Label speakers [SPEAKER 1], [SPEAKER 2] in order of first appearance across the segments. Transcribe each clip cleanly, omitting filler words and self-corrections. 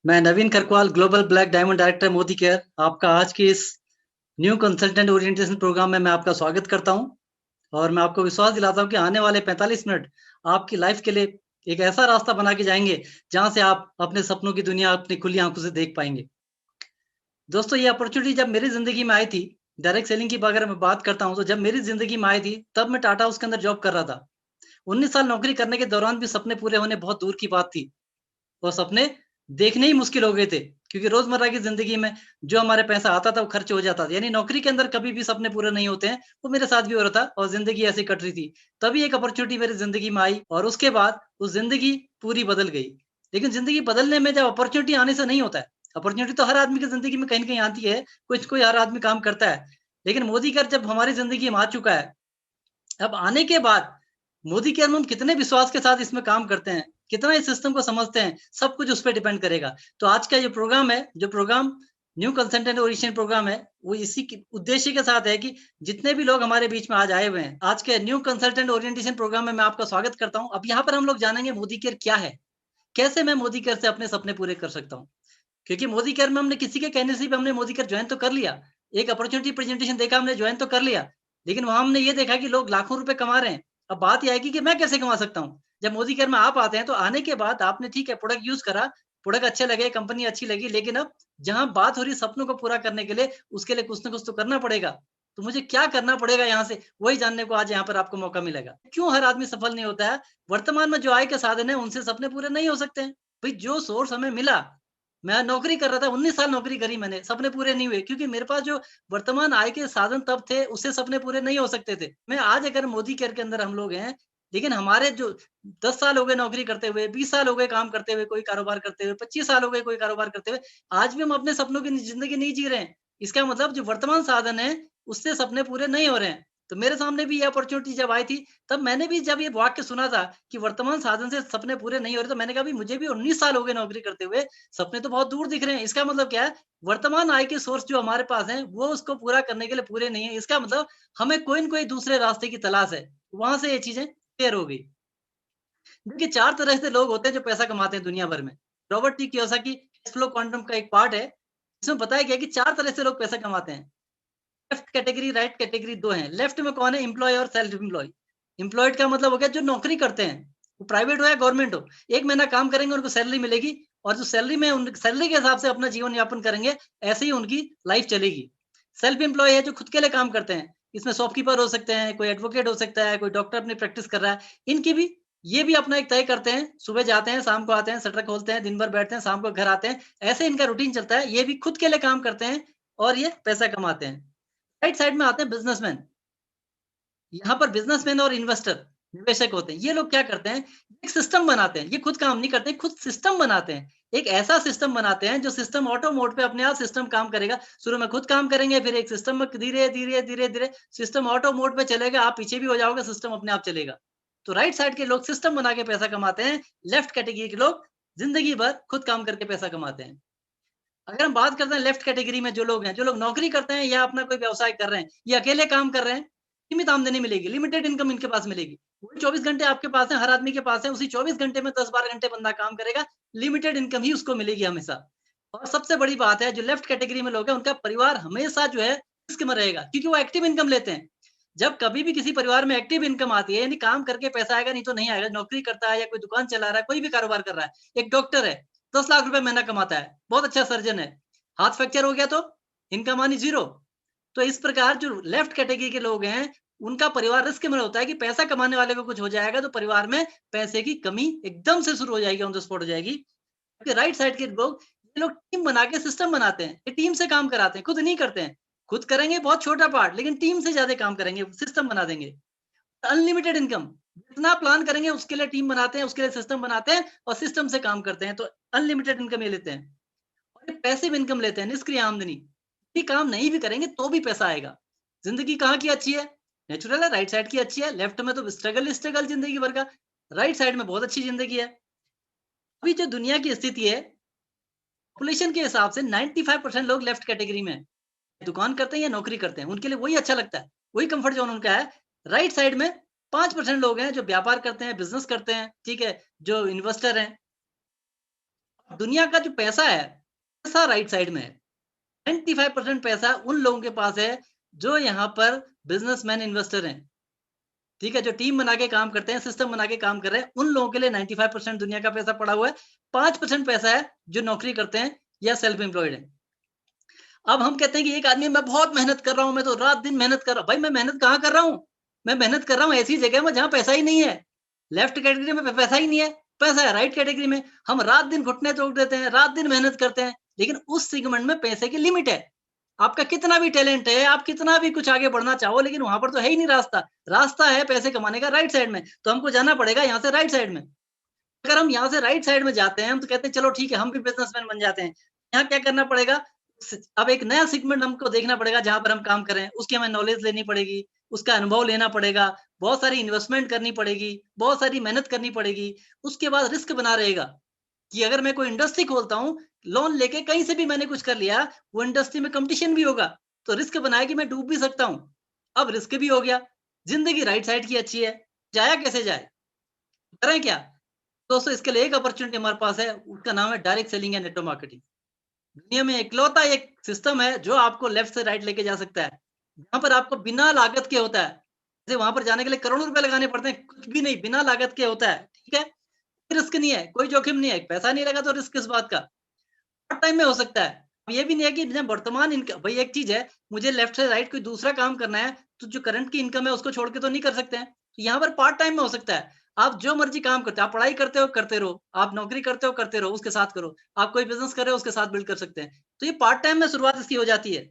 [SPEAKER 1] मैं Naveen Kharakwal, global black diamond director Modicare, आपका आज की इस न्यू कंसल्टेंट ओरिएंटेशन प्रोग्राम में मैं आपका स्वागत करता हूं। और मैं आपको विश्वास दिलाता हूं कि आने वाले 45 मिनट आपकी लाइफ के लिए एक ऐसा रास्ता बना के जाएंगे जहां से आप अपने सपनों की दुनिया अपनी खुली आंखों से देख पाएंगे। दोस्तों, ये अपॉर्चुनिटी जब मेरी जिंदगी में आई थी, डायरेक्ट सेलिंग की अगर मैं बात करता हूं, तो जब मेरी जिंदगी में आई थी तब मैं टाटा हाउस के अंदर जॉब कर रहा था। 19 साल नौकरी करने के दौरान भी सपने पूरे होने बहुत दूर की बात थी। वो सपने देखने ही मुश्किल हो गए थे, क्योंकि रोजमर्रा की जिंदगी में जो हमारे पैसा आता था वो खर्च हो जाता था। यानी नौकरी के अंदर कभी भी सपने पूरे नहीं होते हैं। वो मेरे साथ भी हो रहा था और जिंदगी ऐसी कट रही थी। तभी एक अपॉर्चुनिटी मेरी जिंदगी में आई और उसके बाद वो जिंदगी पूरी बदल गई। लेकिन जिंदगी बदलने में जब अपॉर्चुनिटी आने से नहीं होता है। अपॉर्चुनिटी तो हर आदमी की जिंदगी में कहीं न कहीं आती है, कुछ कोई हर आदमी काम करता है। लेकिन मोदी कर जब हमारी जिंदगी में आ चुका है, अब आने के बाद मोदी केयर में हम कितने विश्वास के साथ इसमें काम करते हैं, कितना इस सिस्टम को समझते हैं, सब कुछ उस पे डिपेंड करेगा। तो आज का जो programme new consultant orientation programme है, वो इसी के उद्देश्य के साथ है कि जितने भी लोग हमारे बीच में आज आए हुए हैं, आज के न्यू कंसल्टेंट ओरिएंटेशन प्रोग्राम में मैं आपका स्वागत करता हूँ। अब यहाँ पर हम लोग जानेंगे मोदी केयर क्या है? कैसे मैं मोदी केयर से अपने सपने पूरे कर सकता हूँ? क्योंकि मोदी केयर में हमने किसी के कहने से भी हमने मोदी केयर जॉइन तो कर लिया। एक अपॉर्चुनिटी प्रेजेंटेशन देखा, हमने जॉइन तो कर लिया। लेकिन वहाँ हमने ये देखा कि लोग लाखों रुपए कमा रहे हैं। अब बात ये आएगी कि मैं कैसे कमा सकता हूँ? जब मोदी केयर में आप आते हैं तो आने के बाद आपने ठीक है प्रोडक्ट यूज़ करा, प्रोडक्ट अच्छे लगे, कंपनी अच्छी लगी, लेकिन अब जहाँ बात हो रही है सपनों को पूरा करने के लिए, उसके लिए कुछ न कुछ तो करना पड़ेगा। तो मुझे क्या करना पड़ेगा यहाँ से? वही जानने को आज यहाँ पर आपको मौका मिलेगा। क्यों हर आदमी सफल नहीं होता है? वर्तमान में जो आय के साधन है, उनसे सपने पूरे नहीं हो सकते हैं। भई जो सोर्स हमें मिला, मैं नौकरी कर रहा था, 19 साल नौकरी करी मैंने, सपने पूरे नहीं हुए क्योंकि मेरे पास जो वर्तमान आय के साधन तब थे, उससे सपने पूरे नहीं हो सकते थे। मैं आज अगर मोदी केयर के अंदर हम लोग हैं, लेकिन हमारे जो 10 साल हो गए नौकरी करते हुए, 20 साल हो गए काम करते हुए, कोई कारोबार करते हुए, 25 साल हो गए कोई कारोबार करते हुए, आज भी हम अपने सपनों की ज़िंदगी नहीं जी रहे हैं। इसका मतलब जो वर्तमान साधन है, उससे सपने पूरे नहीं हो रहे हैं। तो मेरे सामने भी ये अपॉर्च्युनिटी जब आई थी, तब मैंने भी जब ये वाक्य सुना था कि वर्तमान साधन से सपने पूरे नहीं हो रहे, तो मैंने कहा, "भई मुझे भी 19 साल हो गए नौकरी करते हुए, सपने तो बहुत दूर दिख रहे हैं।" इसका मतलब क्या है? वर्तमान आय के सोर्स जो हमारे पास हैं, वो उसको पूरा करने के लिए पूरे नहीं है। इसका मतलब हमें कोई न कोई दूसरे रास्ते की तलाश है। वहाँ से ये चीज़ें क्लियर हो गई। देखिए 4 तरह से लोग होते हैं जो पैसा कमाते हैं दुनिया भर में। Robert T Kiyosaki cash flow quantum का एक पार्ट है। इसमें बताया गया है कि 4 तरह से लोग पैसा कमाते हैं। लेफ्ट कैटेगरी, राइट कैटेगरी 2 हैं। लेफ्ट में कौन है? एम्प्लॉयी और सेल्फ एम्प्लॉयी। एम्प्लॉयड का मतलब हो गया जो नौकरी करते हैं, वो प्राइवेट हो या गवर्नमेंट हो। 1 महीना काम करेंगे, उनको सैलरी मिलेगी और जो सैलरी में उन सैलरी के हिसाब से अपना जीवन यापन करेंगे, ऐसे ही उनकी लाइफ चलेगी। सेल्फ एम्प्लॉयी है जो खुद के लिए काम करते हैं। इसमें शॉपकीपर हो सकते हैं, कोई एडवोकेट हो सकता है, कोई डॉक्टर अपनी प्रैक्टिस कर रहा है। इनकी भी ये भी अपना एक तय करते हैं, सुबह जाते हैं, शाम को आते हैं, शटर खोलते हैं, दिन भर बैठते हैं, शाम को घर आते हैं। ऐसे इनका रूटीन चलता है। ये भी खुद के लिए काम करते हैं और ये पैसा कमाते हैं। राइट साइड में आते हैं बिज़नेसमैन। यहाँ पर बिज़नेसमैन और इन्वेस्टर, निवेशक होते हैं। ये लोग क्या करते हैं, एक सिस्टम बनाते हैं। ये खुद काम नहीं करते, खुद सिस्टम बनाते हैं। एक ऐसा सिस्टम बनाते हैं जो सिस्टम ऑटो मोड पे अपने आप सिस्टम काम करेगा। शुरू में खुद काम करेंगे, फिर एक सिस्टम में धीरे-धीरे, धीरे-धीरे सिस्टम ऑटो मोड पे चलेगा, आप पीछे भी हो जाओगे, सिस्टम अपने आप चलेगा। तो राइट साइड के लोग सिस्टम बना के पैसा कमाते हैं, लेफ्ट कैटेगरी के लोग ज़िंदगी भर खुद काम करके पैसा कमाते हैं। अगर हम बात करते हैं लेफ्ट कैटेगरी में जो लोग हैं, जो लोग नौकरी करते हैं या अपना कोई व्यवसाय कर रहे हैं, ये अकेले काम कर रहे हैं, सीमित आमदनी मिलेगी, लिमिटेड इनकम इनके पास मिलेगी। वही 24 घंटे आपके पास है, हर आदमी के पास है, उसी 24 घंटे में 10-12 घंटे बंदा काम करेगा, लिमिटेड इनकम ही उसको मिलेगी हमेशा। और सबसे बड़ी बात है, जो लेफ्ट कैटेगरी में लोग हैं, उनका परिवार हमेशा जो है रिस्क में रहेगा, क्योंकि वो एक्टिव इनकम लेते हैं। जब कभी भी किसी परिवार में एक्टिव इनकम आती है, यानी काम करके पैसा आएगा, नहीं तो नहीं आएगा। नौकरी करता है या कोई दुकान चला रहा है, कोई भी कारोबार कर रहा है। एक डॉक्टर है, 10 लाख रुपए महीना कमाता है, बहुत अच्छा सर्जन है। हाथ फ्रैक्चर हो गया तो इनकम आनी ज़ीरो। तो इस प्रकार जो लेफ्ट कैटेगरी के लोग हैं, उनका परिवार रिस्क में होता है कि पैसा कमाने वाले को कुछ हो जाएगा तो परिवार में पैसे की कमी एकदम से शुरू हो जाएगी, ऑन द स्पॉट हो जाएगी। जबकि राइट साइड के लोग, ये लोग टीम बना के सिस्टम बनाते हैं, ये टीम से काम कराते हैं, खुद नहीं करते हैं। खुद करेंगे बहुत छोटा पार्ट, लेकिन टीम से ज़्यादा काम करेंगे, सिस्टम बना देंगे। अनलिमिटेड इनकम, जितना प्लान करेंगे उसके लिए टीम बनाते हैं, उसके लिए सिस्टम बनाते हैं और सिस्टम से काम करते हैं, तो अनलिमिटेड इनकम ये लेते हैं। और ये पैसिव इनकम लेते हैं, निष्क्रिय आमदनी। ये काम नहीं भी करेंगे तो भी पैसा आएगा। ज़िंदगी कहाँ की अच्छी है? नेचुरल है, राइट साइड की अच्छी है, लेफ्ट में तो स्ट्रगल ही स्ट्रगल ज़िंदगी भर का। राइट साइड में बहुत अच्छी ज़िंदगी है। अभी जो दुनिया की स्थिति है, पॉपुलेशन के हिसाब से 95% लोग लेफ्ट कैटेगरी में हैं। दुकान करते हैं या नौकरी करते हैं, उनके लिए वही अच्छा लगता है, वही कम्फर्ट ज़ोन उनका है। राइट साइड में 5% लोग हैं जो व्यापार करते हैं, बिज़नेस करते हैं, ठीक है? जो इन्वेस्टर हैं। दुनिया का जो पैसा है, पैसा राइट साइड में है। 95% पैसा उन लोगों के पास है जो यहाँ पर बिजनेसमैन इन्वेस्टर हैं। ठीक है, जो टीम बना के काम करते हैं, सिस्टम बना के काम कर रहे हैं, उन लोगों के लिए 95% दुनिया का पैसा पड़ा हुआ है। 5% पैसा है जो नौकरी करते हैं या सेल्फ एम्प्लॉयड है। अब हम कहते हैं कि एक आदमी, मैं बहुत मेहनत कर रहा हूँ, मैं तो रात दिन मेहनत कर रहा हूँ। भाई मैं मेहनत कहाँ कर रहा हूँ? मैं मेहनत कर रहा हूँ ऐसी जगह में जहाँ पैसा ही नहीं है। लेफ्ट कैटेगरी में पैसा ही नहीं है, पैसा है राइट कैटेगरी में। हम रात दिन घुटने तोड़ देते हैं, रात दिन मेहनत करते हैं, लेकिन उस सेगमेंट में पैसे की लिमिट है। आपका कितना भी टैलेंट है, आप कितना भी कुछ आगे बढ़ना चाहो, लेकिन वहां पर तो है ही नहीं रास्ता। रास्ता है पैसे कमाने का राइट साइड में, तो हमको जाना पड़ेगा यहाँ से राइट साइड में। अगर हम यहाँ से राइट साइड में जाते हैं, हम तो कहते हैं चलो ठीक है, हम भी बिजनेसमैन बन जाते हैं। यहाँ क्या करना पड़ेगा? अब एक नया सेगमेंट हमको देखना पड़ेगा जहाँ पर हम काम करें, उसकी हमें नॉलेज लेनी पड़ेगी, उसका अनुभव लेना पड़ेगा, बहुत सारी इन्वेस्टमेंट करनी पड़ेगी, बहुत सारी मेहनत करनी पड़ेगी। उसके बाद रिस्क बना रहेगा कि अगर मैं कोई इंडस्ट्री खोलता हूँ, लोन लेके कहीं से भी मैंने कुछ कर लिया, वो इंडस्ट्री में कंपटीशन भी होगा, तो रिस्क बनाया कि मैं डूब भी सकता हूँ। अब रिस्क भी हो गया, जिंदगी राइट साइड की अच्छी है, जाया कैसे जाए, करें क्या? दोस्तों इसके लिए एक अपॉर्चुनिटी हमारे पास है, उसका नाम है direct selling and network marketing. दुनिया में इकलौता एक सिस्टम है जो आपको लेफ्ट से राइट लेके जा सकता है, जहाँ पर आपको बिना लागत के होता है। जैसे वहां पर जाने के लिए करोड़ों रुपए लगाने पड़ते हैं, कुछ भी नहीं, बिना लागत के होता है। ठीक है, रिस्क नहीं है, कोई जोखिम नहीं है, पैसा नहीं लगा तो रिस्क किस बात का? पार्ट टाइम में हो सकता है। अब ये भी नहीं है कि जब वर्तमान इनकम, भाई एक चीज है, मुझे लेफ्ट से राइट कोई दूसरा काम करना है, तो जो करंट की इनकम है उसको छोड़ के तो नहीं कर सकते हैं। तो यहाँ पर पार्ट टाइम में हो सकता है। आप जो मर्जी काम करते हो, आप पढ़ाई करते हो करते रहो, आप नौकरी करते हो करते रहो, उसके साथ करो, आप कोई बिजनेस कर रहे हो उसके साथ बिल्ड कर सकते हैं। तो ये पार्ट टाइम में शुरुआत इसकी हो जाती है।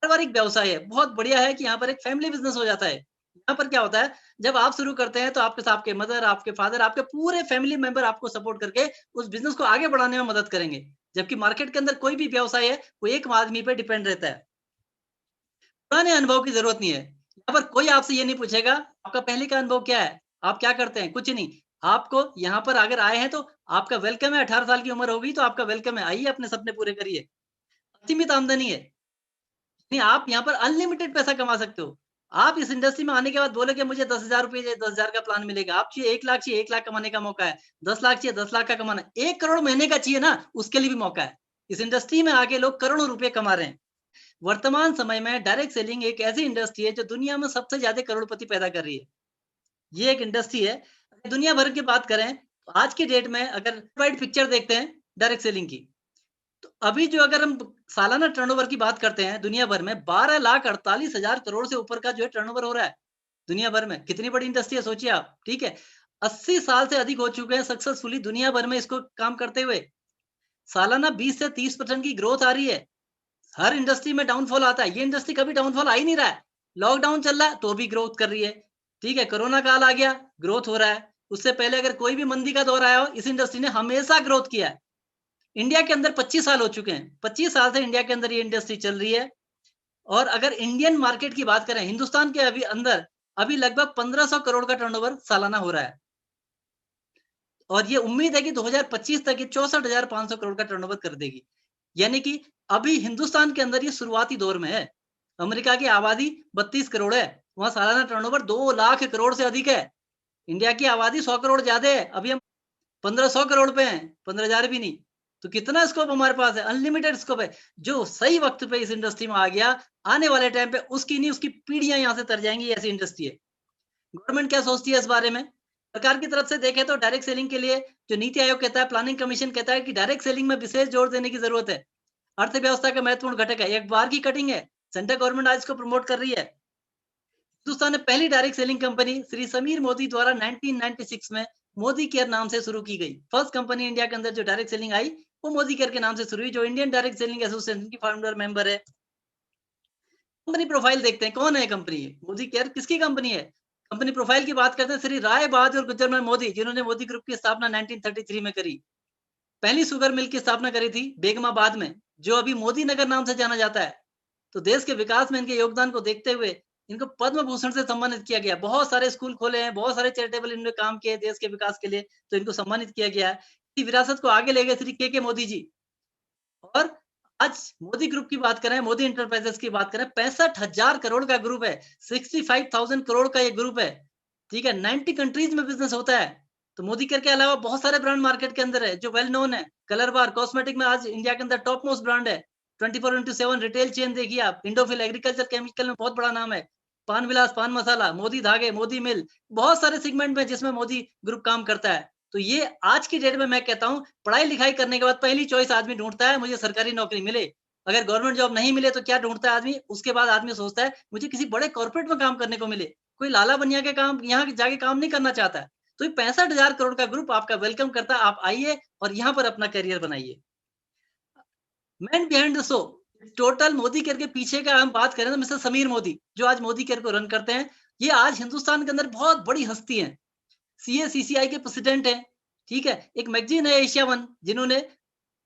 [SPEAKER 1] पारिवारिक व्यवसाय है, बहुत बढ़िया है कि यहाँ पर एक फैमिली बिजनेस हो जाता है। यहाँ पर क्या होता है, जब आप शुरू करते हैं तो आपके साथ आपके मदर, आपके फादर, आपके पूरे फैमिली मेंबर आपको सपोर्ट करके उस बिजनेस को आगे बढ़ाने में मदद करेंगे। जबकि मार्केट के अंदर कोई भी व्यवसाय है, वो एक आदमी पे डिपेंड रहता है। पुराने अनुभव की जरूरत नहीं है। यहाँ पर कोई आपसे ये नहीं पूछेगा आपका पहले का अनुभव क्या है, आप क्या करते हैं, कुछ नहीं। आपको यहाँ पर अगर आए हैं तो आपका वेलकम है। 18 साल की उम्र होगी तो आपका वेलकम है, आइए अपने सपने पूरे करिए। असीमित आमदनी है, नहीं आप यहाँ पर अनलिमिटेड पैसा कमा सकते हो। आप इस इंडस्ट्री में आने के बाद बोले मुझे 10,000 रुपए चाहिए, 10,000 का प्लान मिलेगा। आप चाहिए 1 लाख, चाहिए 1 लाख कमाने का मौका है। 10 लाख चाहिए, 10 लाख का कमाना है। 1 करोड़ महीने का चाहिए ना, उसके लिए भी मौका है। इस इंडस्ट्री में आके लोग करोड़ों रुपए कमा रहे हैं। वर्तमान समय में डायरेक्ट सेलिंग एक ऐसी इंडस्ट्री है जो दुनिया में सबसे ज्यादा करोड़पति पैदा कर रही है। ये एक इंडस्ट्री है। दुनिया भर की बात करें तो आज की डेट में अगर वाइड पिक्चर देखते हैं डायरेक्ट सेलिंग की, तो अभी जो अगर हम सालाना टर्नओवर की बात करते हैं दुनिया भर में 12,48,000 करोड़ से ऊपर का जो है टर्नओवर हो रहा है दुनिया भर में। कितनी बड़ी इंडस्ट्री है सोचिए आप। ठीक है, 80 साल से अधिक हो चुके हैं सक्सेसफुली दुनिया भर में इसको काम करते हुए। सालाना 20 से 30% की ग्रोथ आ रही है। हर इंडस्ट्री में डाउनफॉल आता है, ये इंडस्ट्री कभी डाउनफॉल आ ही नहीं रहा है। लॉकडाउन चल रहा है तो भी ग्रोथ कर रही है। ठीक है, कोरोना काल आ गया, ग्रोथ हो रहा है। उससे पहले अगर कोई भी मंदी का दौर आया हो, इस इंडस्ट्री ने हमेशा ग्रोथ किया है। इंडिया के अंदर 25 साल हो चुके हैं, 25 साल से इंडिया के अंदर ये इंडस्ट्री चल रही है। और अगर इंडियन मार्केट की बात करें, हिंदुस्तान के अभी अंदर अभी लगभग 1500 करोड़ का टर्नओवर सालाना हो रहा है। और ये उम्मीद है कि 2025 तक ये 64,500 करोड़ का टर्नओवर कर देगी। यानी कि अभी हिंदुस्तान के अंदर ये शुरुआती दौर में है। अमेरिका की आबादी 32 करोड़ है, वहां सालाना टर्नओवर 2 लाख करोड़ से अधिक है। इंडिया की आबादी 100 करोड़ ज्यादा है, अभी हम 1500 करोड़ पे हैं, 15,000 भी नहीं। तो कितना स्कोप हमारे पास है, अनलिमिटेड स्कोप है। जो सही वक्त पे इस इंडस्ट्री में आ गया, आने वाले टाइम पे उसकी नहीं उसकी पीढ़ियां यहाँ से तर जाएंगी, ऐसी इंडस्ट्री है। गवर्नमेंट क्या सोचती है इस बारे में? सरकार की तरफ से देखें तो डायरेक्ट सेलिंग के लिए जो नीति आयोग कहता है, प्लानिंग कमीशन कहता है कि डायरेक्ट सेलिंग में विशेष जोर देने की जरूरत है। अर्थव्यवस्था का महत्वपूर्ण घटक है, एक बार की कटिंग है। सेंट्रल गवर्नमेंट आज इसको प्रमोट कर रही है। हिंदुस्तान ने पहली direct selling company Shri Sameer Modi द्वारा 1996 में मोदी केयर नाम से शुरू की गई। फर्स्ट कंपनी इंडिया के अंदर जो डायरेक्ट सेलिंग आई वो मोदी केयर के नाम से शुरू हुई, जो इंडियन डायरेक्ट सेलिंग एसोसिएशन की फाउंडर मेंबर है। कंपनी प्रोफाइल देखते हैं, कौन है कंपनी? मोदी केयर किसकी कंपनी है? कंपनी प्रोफाइल की बात करते हैं, श्री राय बहादुर गुजरमल मोदी, जिन्होंने मोदी ग्रुप की स्थापना 1933 में करी। पहली शुगर मिल की स्थापना करी थी बेगमाबाद में, जो अभी मोदी नगर नाम से जाना जाता है। तो देश के विकास में इनके योगदान को देखते हुए इनको पद्म भूषण से सम्मानित किया गया। बहुत सारे स्कूल खोले हैं, बहुत सारे चैरिटेबल इन्होंने काम किए देश के विकास के लिए, तो इनको सम्मानित किया गया है। इसी विरासत को आगे ले गए श्री के मोदी जी। और आज मोदी ग्रुप की बात करें, मोदी इंटरप्राइजेस की बात करें, 65,000 करोड़ का ग्रुप है, 65,000 करोड़ का ये ग्रुप है। ठीक है, 90 कंट्रीज में बिजनेस होता है। तो मोदी केयर के अलावा बहुत सारे ब्रांड मार्केट के अंदर है जो वेल नोन है। कलर बार कॉस्मेटिक में आज इंडिया के अंदर टॉप मोस्ट ब्रांड है। 24/7 रिटेल चेन देखिए आप। इंडोफिल एग्रीकल्चर केमिकल में बहुत बड़ा नाम है। पान विलास पान मसाला, मोदी धागे, मोदी मिल, बहुत सारे सेगमेंट में जिसमें मोदी ग्रुप काम करता है। तो ये आज की डेट में मैं कहता हूँ, पढ़ाई लिखाई करने के बाद पहली चॉइस आदमी ढूंढता है मुझे सरकारी नौकरी मिले। अगर गवर्नमेंट जॉब नहीं मिले तो क्या ढूंढता है आदमी? उसके बाद आदमी सोचता है मुझे किसी बड़े कॉर्पोरेट में काम करने को मिले। कोई लाला बनिया के काम यहाँ जाके काम नहीं करना चाहता है। तो ये 65,000 करोड़ का ग्रुप आपका वेलकम करता है। आप आइए और यहाँ पर अपना करियर बनाइए। Man behind the show, total Modi care के पीछे का हम बात करें तो मिस्टर समीर मोदी, जो आज मोदी केयर को रन करते हैं, ये आज हिंदुस्तान के अंदर बहुत बड़ी हस्ती है। सीएसीसीआई के प्रेसिडेंट हैं, ठीक है? एक मैगज़ीन है एशिया वन, जिन्होंने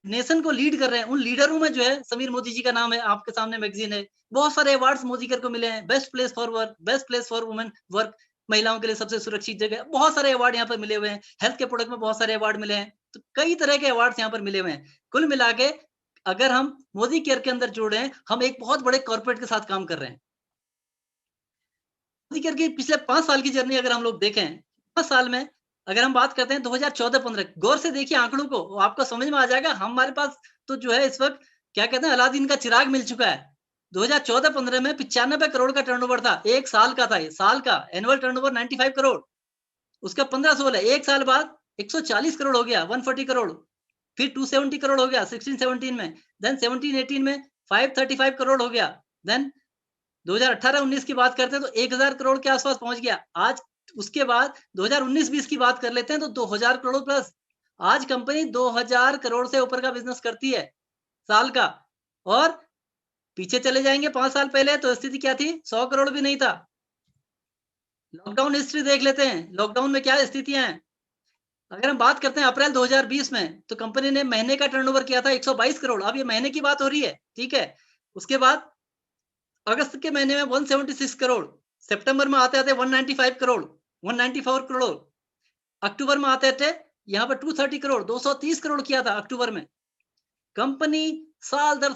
[SPEAKER 1] नेशन को लीड कर रहे हैं, उन लीडरों में जो है समीर मोदी जी का नाम है, आपके सामने मैगज़ीन है। बहुत सारे अवार्ड्स मोदी केयर को मिले हैं, best place for work, best place for women work, महिलाओं के लिए सबसे सुरक्षित जगह, बहुत सारे अवार्ड यहाँ पर मिले हुए हैं। हेल्थ के प्रोडक्ट में बहुत सारे अवार्ड मिले हैं, तो कई तरह के अवार्ड्स यहाँ पर मिले हुए हैं। कुल मिला के अगर हम मोदी केयर के अंदर जुड़ रहे हैं, हम एक बहुत बड़े कॉर्पोरेट के साथ काम कर रहे हैं। मोदी केयर की पिछले 5 साल की जर्नी अगर हम लोग देखें, 5 साल में अगर हम बात करते हैं 2014-15, गौर से देखिए आंकड़ों को, आपको समझ में आ जाएगा। हमारे पास तो जो है इस वक़्त क्या कहते हैं, अलादीन का चिराग मिल चुका है। 2014-15 में 95 करोड़ का टर्नओवर था, 1 साल का था ये, साल का एनुअल टर्नओवर 95 करोड़। उसका 15-16 1 साल बाद 140 करोड़ हो गया, 140 करोड़। फिर 270 करोड़ हो गया 16-17 में, देन 17-18 में 535 करोड़ हो गया। देन 2018-19 की बात करते हैं तो 1000 करोड़ के आसपास पहुंच गया। आज उसके बाद 2019-20 की बात कर लेते हैं तो 2000 करोड़ प्लस। आज कंपनी 2000 करोड़ से ऊपर का बिजनेस करती है साल का। और पीछे चले जाएंगे 5 साल पहले तो स्थिति क्या थी, 100 करोड़ भी नहीं था। लॉकडाउन हिस्ट्री देख लेते हैं, लॉकडाउन में क्या स्थितियां हैं। अगर हम बात करते हैं अप्रैल 2020 में, तो कंपनी ने महीने का टर्नओवर किया था 122 करोड़। अब ये महीने की बात हो रही है, ठीक है? उसके बाद अगस्त के महीने में 176 करोड़, सितंबर में आते-आते 195 करोड़, 194 करोड़, अक्टूबर में आते-आते यहाँ पर 230 करोड़, 230 करोड़ किया था अक्टूबर में। कंपनी साल दर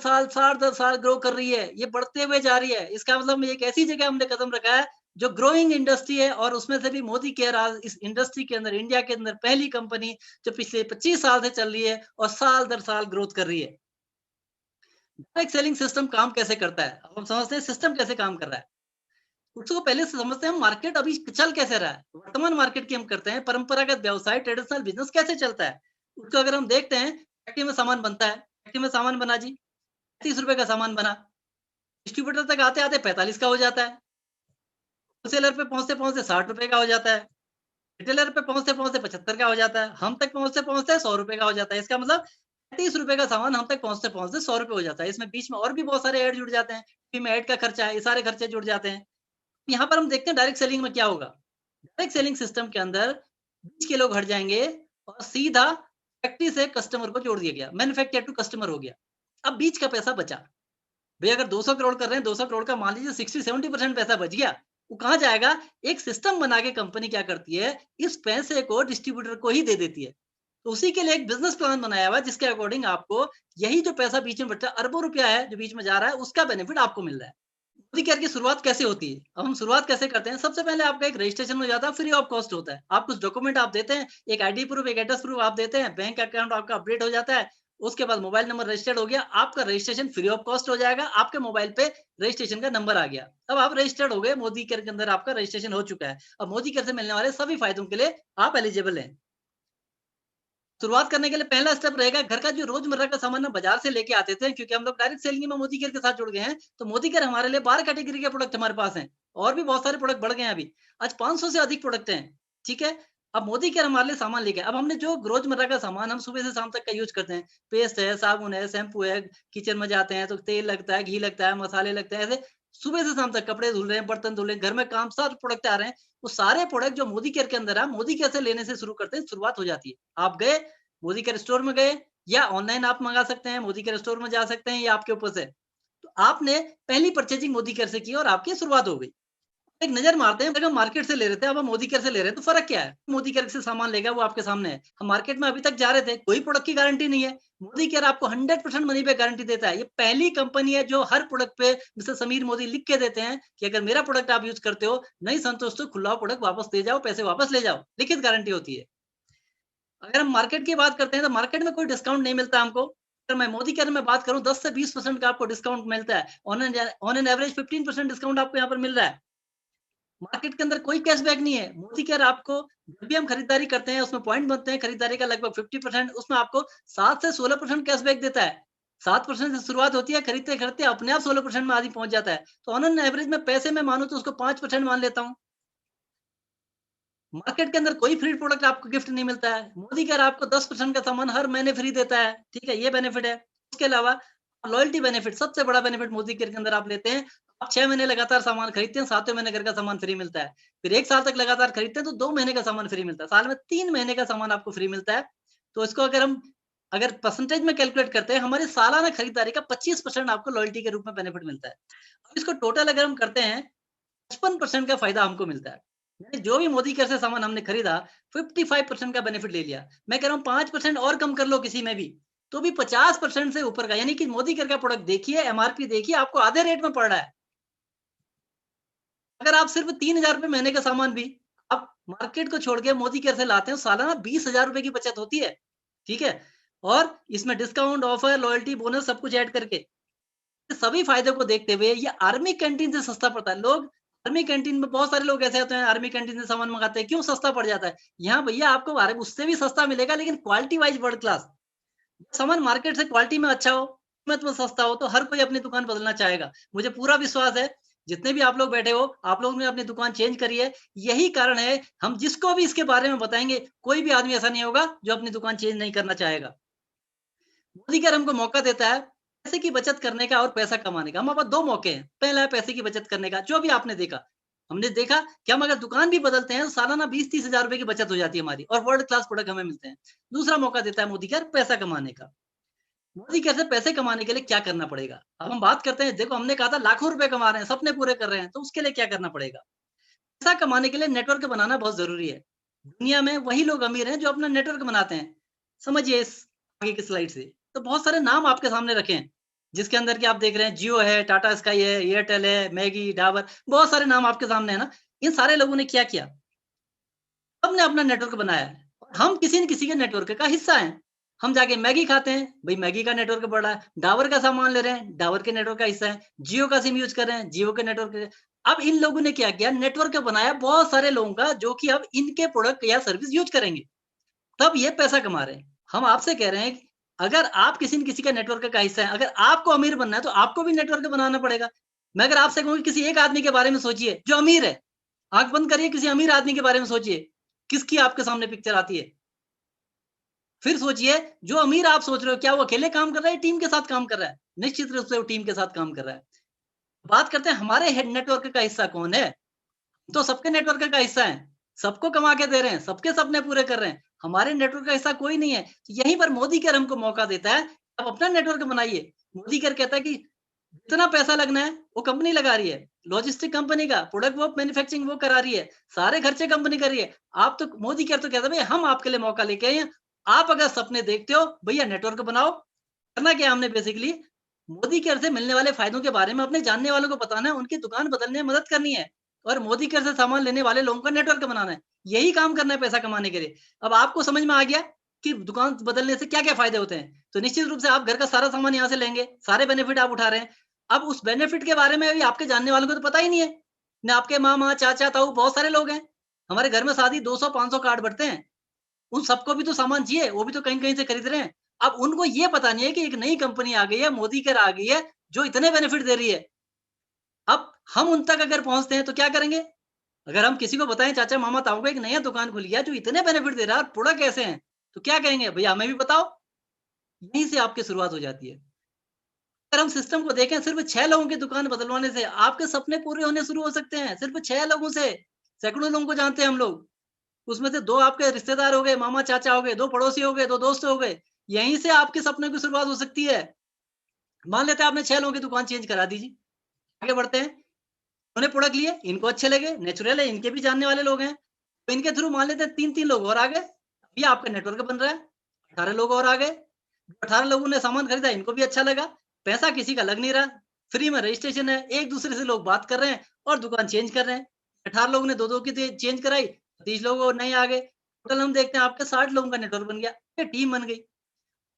[SPEAKER 1] साल ग्रो कर रही है, ये बढ़ते हुए जा रही है। इसका मतलब एक ऐसी जगह हमने कदम रखा है जो ग्रोइंग इंडस्ट्री है, और उसमें से भी मोदी केयर आज इस इंडस्ट्री के अंदर, इंडिया के अंदर पहली कंपनी जो पिछले 25 साल से चल रही है और साल दर साल ग्रोथ कर रही है। डायरेक्ट सेलिंग सिस्टम काम कैसे करता है? अब हम समझते हैं सिस्टम कैसे काम कर रहा है। उसको पहले से समझते हैं, मार्केट अभी चल कैसे रहा है। वर्तमान मार्केट की हम करते हैं, परंपरागत व्यवसाय ट्रेडिशनल बिजनेस कैसे चलता है उसको अगर हम देखते हैं। फैक्ट्री में सामान बनता है, फैक्ट्री में सामान बना जी, 30 रुपए का सामान बना, डिस्ट्रीब्यूटर तक आते आते 45 का हो जाता है, होलसेलर पे पहुंचते पहुंचते 60 रुपए का हो जाता है, रिटेलर पे पहुंचते पहुंचते 75 का हो जाता है, हम तक पहुंचते पहुंचते 100 रुपए का हो जाता है। इसका मतलब 30 रुपए का सामान हम तक पहुंचते पहुंचते 100 रुपए हो जाता है। इसमें बीच में और भी बहुत सारे ऐड जुड़ जाते हैं, फिर ऐड का खर्चा है, ये सारे खर्चे जुड़ जाते हैं। यहाँ पर हम देखते हैं डायरेक्ट सेलिंग में क्या होगा। डायरेक्ट सेलिंग सिस्टम के अंदर बीच के लोग हट जाएंगे और सीधा फैक्ट्री से कस्टमर को जोड़ दिया गया, मैन्युफैक्चर टू कस्टमर हो गया। अब बीच का पैसा बचा। भाई अगर 200 करोड़ कर रहे हैं, 200 करोड़ का मान लीजिए 60-70% पैसा बच गया, वो कहाँ जाएगा? एक सिस्टम बना के कंपनी क्या करती है, इस पैसे को डिस्ट्रीब्यूटर को ही दे देती है। तो उसी के लिए एक बिजनेस प्लान बनाया हुआ है जिसके अकॉर्डिंग आपको यही जो पैसा बीच में बचा, अरबों रुपया है जो बीच में जा रहा है, उसका बेनिफिट आपको मिल रहा है। मोदी केयर की शुरुआत कैसे होती है? अब हम शुरुआत कैसे करते हैं? सबसे पहले आपका एक रजिस्ट्रेशन हो जाता है, फ्री ऑफ कॉस्ट होता है। आप कुछ डॉक्यूमेंट आप देते हैं, एक आईडी प्रूफ, एक एड्रेस प्रूफ आप देते हैं, बैंक अकाउंट आपका अपडेट हो जाता है। उसके बाद मोबाइल नंबर रजिस्टर्ड हो गया, आपका रजिस्ट्रेशन फ्री ऑफ कॉस्ट हो जाएगा। आपके मोबाइल पे रजिस्ट्रेशन का नंबर आ गया, अब आप रजिस्टर्ड हो गए। मोदी केयर के अंदर आपका रजिस्ट्रेशन हो चुका है। अब मोदी केयर से मिलने वाले सभी फायदों के लिए आप एलिजिबल हैं। शुरुआत करने के लिए पहला स्टेप रहेगा, घर का जो रोजमर्रा का सामान हम बाजार से लेके आते थे, क्योंकि हम लोग डायरेक्ट सेलिंग में मोदी केयर के साथ जुड़ गए हैं, तो मोदी केयर हमारे लिए 12 कैटेगरी के प्रोडक्ट हमारे पास हैं, और भी बहुत सारे प्रोडक्ट बढ़ गए हैं अभी। आज 500 से अधिक प्रोडक्ट हैं, ठीक है? अब मोदी केयर हमारे लिए सामान लेके, अब हमने जो रोजमर्रा का सामान हम सुबह से शाम तक का यूज करते हैं, पेस्ट है, साबुन है, शैम्पू है, किचन में जाते हैं तो तेल लगता है, घी लगता है, मसाले लगते हैं, ऐसे सुबह से शाम तक कपड़े धुल रहे हैं, बर्तन धुल रहे हैं, घर में काम, सारे प्रोडक्ट आ रहे हैं। वो सारे प्रोडक्ट जो मोदी केयर के अंदर है, मोदी केयर से लेने से शुरू करते हैं, शुरुआत हो जाती है। आप गए मोदी केयर स्टोर में गए, या ऑनलाइन आप मंगा सकते हैं, मोदी केयर स्टोर में जा सकते हैं, ये आपके ऊपर से। तो आपने पहली परचेजिंग मोदी केयर से की और आपकी शुरुआत हो गई। एक नजर मारते हैं, अगर हम मार्केट से ले रहे थे, अब हम मोदी केयर से ले रहे हैं, तो फर्क क्या है? मोदी केयर से सामान लेगा वो आपके सामने है। हम मार्केट में अभी तक जा रहे थे, कोई प्रोडक्ट की गारंटी नहीं है। मोदी केयर आपको 100% मनी पे गारंटी देता है। ये पहली कंपनी है जो हर प्रोडक्ट पे मिस्टर समीर मोदी लिख के देते हैं कि अगर मेरा प्रोडक्ट आप यूज करते हो, नहीं संतुष्ट तो खुला प्रोडक्ट वापस दे जाओ, पैसे वापस ले जाओ, लिखित गारंटी होती है। अगर हम मार्केट की बात करते हैं तो मार्केट में कोई डिस्काउंट नहीं मिलता हमको। अगर मैं मोदी केयर में बात करूँ 10 से 20% का आपको डिस्काउंट मिलता है। ऑन एन एवरेज 15% डिस्काउंट आपको यहाँ पर मिल रहा है। मार्केट के अंदर कोई कैशबैक नहीं है। मोदी केयर आपको जब भी हम खरीदारी करते हैं उसमें पॉइंट बनते हैं, खरीदारी का लगभग 50% उसमें आपको 7 से 16% कैशबैक देता है। 7% से शुरुआत होती है, खरीदते-खरीदते अपने आप 16% में आदमी पहुँच जाता है। तो ऑन एन एवरेज में पैसे में मानूँ तो उसको 5% मान लेता हूँ। मार्केट के अंदर कोई फ्री प्रोडक्ट आपको गिफ्ट नहीं मिलता है। मोदी केयर आपको 10% का सामान हर महीने फ्री देता है, ठीक है? ये बेनिफिट है। उसके अलावा लॉयल्टी बेनिफिट सबसे बड़ा बेनिफिट मोदी केयर के अंदर आप लेते हैं। आप 6 महीने लगातार सामान खरीदते हैं, 7वें महीने घर का सामान फ्री मिलता है। फिर 1 साल तक लगातार खरीदते हैं तो 2 महीने का सामान फ्री मिलता है। साल में 3 महीने का सामान आपको फ्री मिलता है। तो इसको अगर परसेंटेज में कैलकुलेट करते हैं, हमारी सालाना खरीदारी का 25% आपको लॉयल्टी के रूप में बेनिफिट मिलता है। अब इसको टोटल अगर हम करते हैं 55% का फ़ायदा हमको मिलता है। यानी जो भी मोदी केयर से सामान हमने खरीदा, 55% का बेनिफिट ले लिया। मैं कह रहा हूँ 5% और कम कर लो किसी में भी, तो भी 50% से ऊपर का यानी कि मोदी केयर का प्रोडक्ट देखिए, एमआरपी देखिए, आपको आधे रेट में पड़ रहा है। अगर आप सिर्फ़ ₹3000 महीने का सामान भी आप मार्केट को छोड़ के मोदी केयर से लाते हो, सालाना ₹20,000 की बचत होती है, ठीक है? और इसमें डिस्काउंट, ऑफर, लॉयल्टी, बोनस सब कुछ ऐड करके। सभी फायदों को देखते हुए ये आर्मी कैंटीन से सस्ता पड़ता है। लोग आर्मी कैंटीन में बहुत सारे लोग ऐसे होते हैं आर्मी कैंटीन से सामान मंगाते हैं, क्यों सस्ता पड़ जाता है? यहाँ भैया आपको उससे भी सस्ता मिलेगा लेकिन क्वालिटी वाइज़ वर्ल्ड क्लास। सामान मार्केट से क्वालिटी में अच्छा हो, कीमत में सस्ता हो तो हर कोई अपनी दुकान बदलना चाहेगा। मुझे पूरा विश्वास है, जितने भी आप लोग बैठे हो, आप लोगों ने अपनी दुकान चेंज करी है। यही कारण है, हम जिसको भी इसके बारे में बताएँगे, कोई भी आदमी ऐसा नहीं होगा जो अपनी दुकान चेंज नहीं करना चाहेगा। मोदी केयर हमको मौका देता है पैसे की बचत करने का और पैसा कमाने का। हमारे पास 2 मौके हैं। पहला है पैसे की बचत करने का, जो भी आपने देखा। हमने देखा कि हम अगर दुकान भी बदलते हैं तो सालाना 20-30 हज़ार रुपए की बचत हो जाती है हमारी और वर्ल्ड क्लास प्रोडक्ट हमें मिलते हैं। दूसरा मौका देता है मोदी केयर पैसा कमाने का। मोदी केयर से पैसे कमाने के लिए क्या करना पड़ेगा? अब हम बात करते हैं, देखो हमने कहा था लाखों रुपए कमा रहे हैं, सपने पूरे कर रहे हैं, तो उसके लिए क्या करना पड़ेगा? पैसा कमाने के लिए नेटवर्क बनाना बहुत ज़रूरी है। दुनिया में वही लोग अमीर हैं जो अपना नेटवर्क बनाते हैं। समझिए इस आगे की स्लाइड से। तो बहुत सारे नाम आपके सामने रखे हैं, जिसके अंदर कि आप देख रहे हैं जियो है, टाटा स्काई है, एयरटेल है, मैगी, डाबर, बहुत सारे नाम आपके सामने है ना। इन सारे लोगों ने क्या किया? सबने अपना नेटवर्क बनाया है। हम किसी न किसी के नेटवर्क का हिस्सा हैं। हम जाके मैगी खाते हैं, भई मैगी का नेटवर्क बढ़ रहा है। डाबर का सामान ले रहे हैं, डाबर के नेटवर्क का हिस्सा है। जियो का सिम यूज़ कर रहे हैं, जियो के नेटवर्क है। अब इन लोगों ने क्या किया? नेटवर्क बनाया बहुत सारे लोगों का, जो कि अब इनके प्रोडक्ट या सर्विस यूज़ करेंगे। तब ये पैसा कमा रहे हैं। हम आपसे कह रहे हैं कि अगर आप किसी न किसी का नेटवर्क का हिस्सा हैं, अगर आपको अमीर बनना है तो आपको भी नेटवर्क बनाना पड़ेगा। मैं अगर आपसे कहूँ कि किसी एक आदमी के बारे में सोचिए जो अमीर है, आँख बंद करिए, किसी अमीर आदमी के बारे में सोचिए, किसकी आपके सामने पिक्चर आती है? फिर सोचिए जो अमीर आप सोच रहे हो, क्या वो अकेले काम कर रहा है या टीम के साथ काम कर रहा है? निश्चित रूप से वो टीम के साथ काम कर रहा है। बात करते हैं हमारे हेड नेटवर्क का हिस्सा कौन है? तो सबके नेटवर्क का हिस्सा हैं, सबको कमा के दे रहे हैं, सबके सपने पूरे कर रहे हैं। हमारे नेटवर्क का हिस्सा कोई नहीं है। तो यहीं पर मोदी केयर हमको मौका देता है, आप अपना नेटवर्क बनाइए। मोदी केयर कहता है कि जितना पैसा लगना है, वो कंपनी लगा रही है। लॉजिस्टिक कंपनी का, प्रोडक्ट वो मैन्युफैक्चरिंग वो करा रही है, सारे खर्चे कंपनी कर रही है। आप तो मोदी केयर तो कहता है भई हम आपके लिए मौका लेके आए हैं। आप अगर सपने देखते हो, भैया नेटवर्क बनाओ। करना क्या है हमने बेसिकली मोदी केयर से मिलने वाले फ़ायदों के बारे में अपने जानने वालों को बताना है, उनकी दुकान बदलने में मदद करनी है और मोदी केयर से सामान लेने वाले लोगों का नेटवर्क बनाना है। यही काम करना है पैसा कमाने के लिए। अब आपको समझ में आ गया कि दुकान बदलने से क्या-क्या फ़ायदे होते हैं। तो निश्चित रूप से आप घर का सारा सामान यहाँ से लेंगे, सारे बेनिफिट आप उठा रहे हैं। अब उस बेनिफिट के बारे में भी आपके जानने वालों को तो पता ही नहीं है। ना आपके मामा, चाचा, ताऊ बहुत सारे लोग हैं। हमारे घर में शादी 200-500 कार्ड बँटते हैं। उन सबको भी तो सामान चाहिए, वो भी तो कहीं-कहीं से खरीद रहे हैं। अब उनको ये पता नहीं है कि एक नई कंपनी आ गई है, मोदी केयर आ गई है, जो इतने बेनिफिट दे रही है। अब हम उन तक अगर पहुँचते हैं तो क्या करेंगे? अगर हम किसी को बताएँ चाचा, मामा, ताऊ का एक नया दुकान खुल गया जो इतने बेनिफिट दे रहा है और प्रोडक्ट ऐसे हैं, तो क्या कहेंगे? भैया हमें भी बताओ। यहीं से आपकी शुरुआत हो जाती है। अगर हम सिस्टम को देखें सिर्फ़ 6 लोगों की दुकान बदलवाने से आपके सपने पूरे होने शुरू हो सकते हैं, सिर्फ़ 6 लोगों से। सैकड़ों लोगों को जानते हैं हम लोग। उसमें से 2 आपके रिश्तेदार हो गए, मामा-चाचा हो गए, 2 पड़ोसी हो गए, 2 दोस्त हो गए। यहीं से आपके सपने की शुरुआत हो सकती है। मान लेते हैं आपने 6 लोगों की दुकान चेंज करा दीजिए। आगे बढ़ते हैं। उन्होंने प्रोडक्ट लिए, इनको अच्छे लगे, नेचुरल है, इनके भी जानने वाले लोग हैं। तो इनके थ्रू मान लेते हैं 3-3 लोग और आ गए। अभी आपका नेटवर्क बन रहा है। 18 लोग और आ गए। 18 लोगों ने सामान खरीदा, इनको भी अच्छा लगा। पैसा किसी का लग नहीं रहा। फ्री में रजिस्ट्रेशन है, एक-दूसरे से लोग बात कर रहे हैं और दुकान चेंज कर रहे हैं। 18 लोगों ने 2-2 की चेंज कराई, 30 लोग और नए आ गए। टोटल हम देखते हैं आपके 60 लोगों का नेटवर्क बन गया, ये टीम बन गई।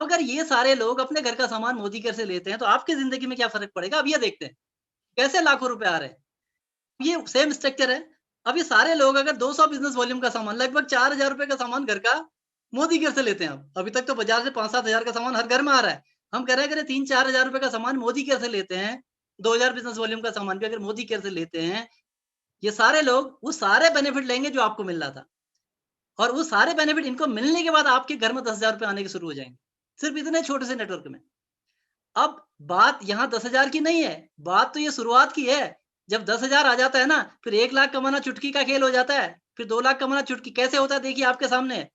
[SPEAKER 1] अगर ये सारे लोग अपने घर का सामान मोदी केयर से लेते हैं तो आपकी जिंदगी में क्या फर्क पड़ेगा? अब ये देखते हैं कैसे लाखों रुपए आ रहे हैं। ये सेम स्ट्रक्चर है। अब ये सारे लोग अगर 200 बिजनेस वॉल्यूम का सामान, लगभग 4000 रुपए का सामान घर का मोदी केयर से लेते हैं। अब अभी तक तो बाजार से 5-7 हजार का सामान हर घर में आ रहा है। हम कह रहे हैं अगर 3-4 हजार रुपए का सामान मोदी केयर से लेते हैं, 2000 बिजनेस वॉल्यूम का सामान भी अगर मोदी केयर से लेते हैं, ये सारे लोग वो सारे बेनिफिट लेंगे जो आपको मिल रहा था। और वो सारे बेनिफिट इनको मिलने के बाद आपके घर में 10,000 रुपए आने के शुरू हो जाएंगे, सिर्फ इतने छोटे से नेटवर्क में। अब बात यहाँ 10,000 की नहीं है, बात तो ये शुरुआत की है। जब 10,000 आ जाता है ना, फिर 1 लाख कमाना चुटकी का खेल हो जाता है, फिर 2 लाख कमाना चुटकी। कैसे होता है देखिए आपके सामने है।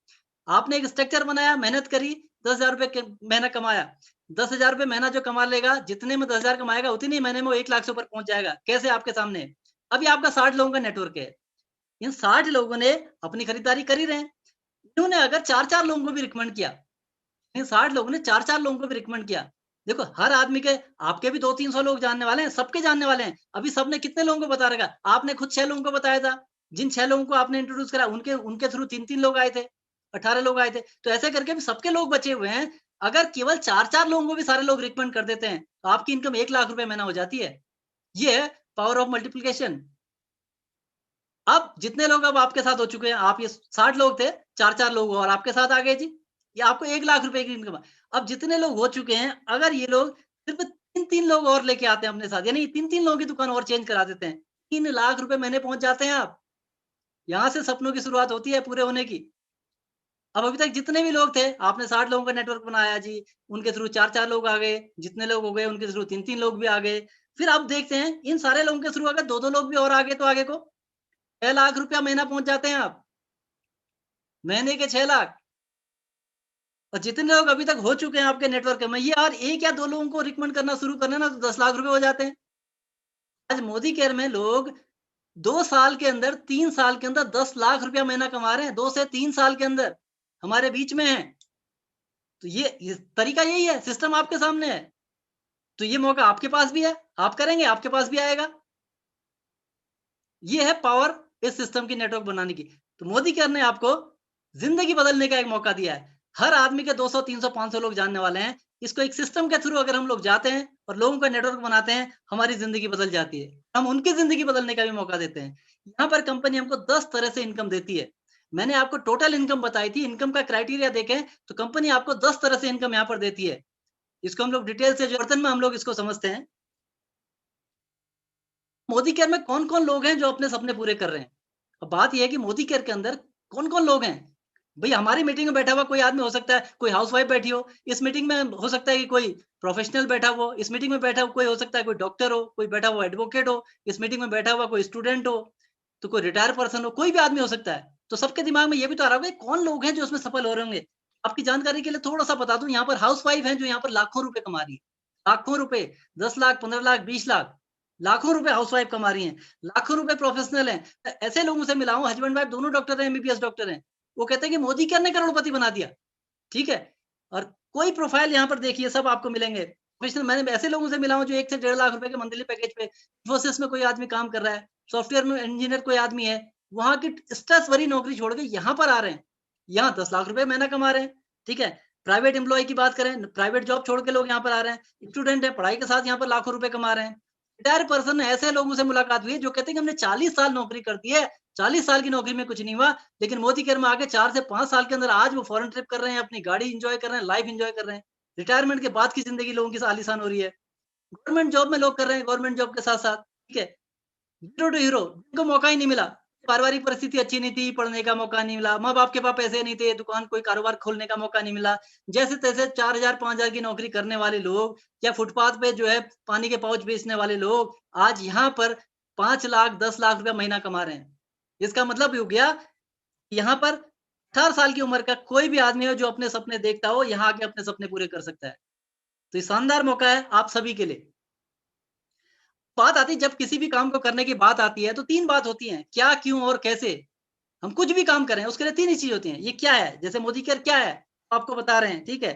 [SPEAKER 1] आपने एक स्ट्रक्चर बनाया, मेहनत करी, 10,000 रुपए महीना कमाया। 10,000 रुपए महीना जो कमा लेगा, जितने में 10,000 कमाएगा उतनी ही महीने में वो 1 लाख से ऊपर पहुंच जाएगा। कैसे? आपके सामने है। अभी आपका 60 लोगों का नेटवर्क है। इन 60 लोगों ने अपनी खरीदारी कर ही रहे हैं। इन्होंने अगर 4-4 लोगों को भी रिकमेंड किया, इन 60 लोगों ने 4-4 लोगों को भी रिकमेंड किया। देखो हर आदमी के, आपके भी 200-300 लोग जानने वाले हैं, सबके जानने वाले हैं। अभी सबने कितने लोगों को बता रखा? आपने खुद 6 लोगों को बताया था। जिन 6 लोगों को आपने इंट्रोड्यूस करा, उनके उनके थ्रू 3-3 लोग आए थे, 18 लोग आए थे। तो ऐसे करके भी सबके लोग बचे हुए हैं। अगर केवल 4-4 लोगों को भी सारे लोग रिकमेंड कर देते हैं, तो आपकी इनकम 1 लाख रुपए महीना हो जाती है। ये है पावर ऑफ मल्टीप्लिकेशन। अब जितने लोग अब आपके साथ हो चुके हैं, आप ये 60 लोग थे, 4-4 लोग और आपके साथ आ गए जी। ये आपको 1 लाख रुपए की इनकम। अब जितने लोग हो चुके हैं, अगर ये लोग सिर्फ 3-3 लोग और लेके आते हैं अपने साथ, यानी 3-3 लोगों की दुकान और चेंज करा देते हैं, 3 लाख रुपए महीने पहुँच जाते हैं आप। यहाँ से सपनों की शुरुआत होती है पूरे होने की। अब अभी तक जितने भी लोग थे, आपने 60 लोगों का नेटवर्क बनाया जी, उनके थ्रू 4-4 लोग आ गए, जितने लोग हो गए उनके थ्रू 3-3 लोग भी आ गए। फिर अब देखते हैं इन सारे लोगों के थ्रू अगर 2-2 लोग भी और आ गए तो आगे को 6 लाख रुपया महीना पहुँच जाते हैं आप। महीने के 6 लाख। और जितने लोग अभी तक हो चुके हैं आपके नेटवर्क में, ये और 1 या 2 लोगों को रिकमेंड करना शुरू करना ना तो 10 लाख रुपए हो जाते हैं। आज मोदी केयर में लोग 2 साल के अंदर, 3 साल के अंदर 10 लाख रुपया महीना कमा रहे हैं। 2 से 3 साल के अंदर हमारे बीच में है। तो ये तरीका यही है, सिस्टम आपके सामने है। तो ये मौका आपके पास भी है, आप करेंगे आपके पास भी आएगा। ये है पावर इस सिस्टम की नेटवर्क बनाने की। तो मोदी केयर ने आपको जिंदगी बदलने का एक मौका दिया है। हर आदमी के 200, 300, 500 लोग जानने वाले हैं। इसको एक सिस्टम के थ्रू अगर हम लोग जाते हैं और लोगों का नेटवर्क बनाते हैं, हमारी जिंदगी बदल जाती है। हम उनकी जिंदगी बदलने का भी मौका देते हैं। यहाँ पर कंपनी हमको 10 तरह से इनकम देती है। मैंने आपको टोटल इनकम बताई थी। इनकम का क्राइटेरिया देखें तो कंपनी आपको 10 तरह से इनकम यहाँ पर देती है। इसको हम लोग डिटेल से जो बर्तन में हम लोग इसको समझते हैं। मोदी केयर में कौन-कौन लोग हैं जो अपने सपने पूरे कर रहे हैं? अब बात ये है कि मोदी केयर के अंदर कौन-कौन लोग हैं? भई हमारी मीटिंग में बैठा हुआ कोई आदमी हो सकता है, कोई हाउसवाइफ बैठी हो, इस मीटिंग में हो सकता है कि कोई प्रोफेशनल बैठा हुआ हो, इस मीटिंग में बैठा हुआ कोई हो सकता है कोई डॉक्टर हो, कोई बैठा हुआ एडवोकेट हो, इस मीटिंग में बैठा हुआ कोई स्टूडेंट हो, तो कोई रिटायर पर्सन हो, कोई भी आदमी हो सकता है। तो सबके दिमाग में ये भी तो आ रहा होगा कि कौन लोग हैं जो उसमें सफल हो रहे होंगे? आपकी जानकारी के लिए थोड़ा-सा बता दूँ, यहाँ पर हाउसवाइफ हैं जो यहाँ पर लाखों रुपए कमा रही है। लाखों रुपए, 10 लाख, 15 लाख, 20 लाख। लाखों रुपए हाउसवाइफ कमा रही हैं, लाखों रुपए प्रोफेशनल हैं। ऐसे लोगों से मिला हूँ, हस्बैंड वाइफ दोनों डॉक्टर हैं, एमबीबीएस डॉक्टर हैं। वो कहते हैं कि मोदी केयर ने करोड़पति बना दिया, ठीक है? और कोई प्रोफाइल यहाँ पर देखिए सब आपको मिलेंगे। प्रोफेशनल मैंने ऐसे लोगों से मिला हूँ जो 1 से 1.5 लाख रुपए के मंथली पैकेज पे इन्फोसिस में कोई आदमी काम कर रहा है, सॉफ्टवेयर में इंजीनियर कोई आदमी है, वहाँ की स्ट्रेस भरी नौकरी छोड़ के यहाँ पर आ रहे हैं। यहाँ 10 लाख रुपए महीना कमा रहे हैं, ठीक है? प्राइवेट एम्प्लॉयी की बात करें, प्राइवेट जॉब छोड़ के लोग यहाँ पर आ रहे हैं। स्टूडेंट है, पढ़ाई के साथ यहाँ पर लाखों रुपए कमा रहे हैं। रिटायर पर्सन ऐसे लोगों से मुलाकात हुई है जो कहते हैं कि हमने 40 साल नौकरी कर दी है, 40 साल की नौकरी में कुछ नहीं हुआ, लेकिन मोदी केयर में आके 4 से 5 साल के अंदर आज वो फॉरेन ट्रिप कर रहे हैं, अपनी गाड़ी एन्जॉय कर रहे हैं, लाइफ एन्जॉय कर रहे हैं। रिटायरमेंट के बाद की ज़िंदगी लोगों की आलीशान हो रही है। गवर्नमेंट जॉब में लोग कर रहे हैं, गवर्नमेंट जॉब के साथ-साथ, ठीक है? हीरो टू हीरो, जिनको मौका ही नहीं मिला। पारिवारिक परिस्थिति अच्छी नहीं थी, पढ़ने का मौका नहीं मिला, माँ-बाप के पास पैसे नहीं थे, दुकान कोई कारोबार खोलने का मौका नहीं मिला। जैसे-तैसे 4000 5000 की नौकरी करने वाले लोग या फुटपाथ पे जो है पानी के पाउच बेचने वाले लोग, आज यहाँ पर 5 लाख 10 लाख रुपया महीना कमा रहे हैं। इसका मतलब ये हो गया, यहाँ पर 18 साल की उम्र का कोई भी आदमी हो जो अपने सपने देखता हो, यहाँ आके अपने सपने पूरे कर सकता है। तो ये शानदार मौका है आप सभी के लिए। बात आती है जब किसी भी काम को करने की बात आती है तो 3 बात होती हैं, क्या, क्यों और कैसे। हम कुछ भी काम करें उसके लिए 3 ही चीज़ होती हैं। ये क्या है? जैसे मोदी केयर क्या है? आपको बता रहे हैं, ठीक है?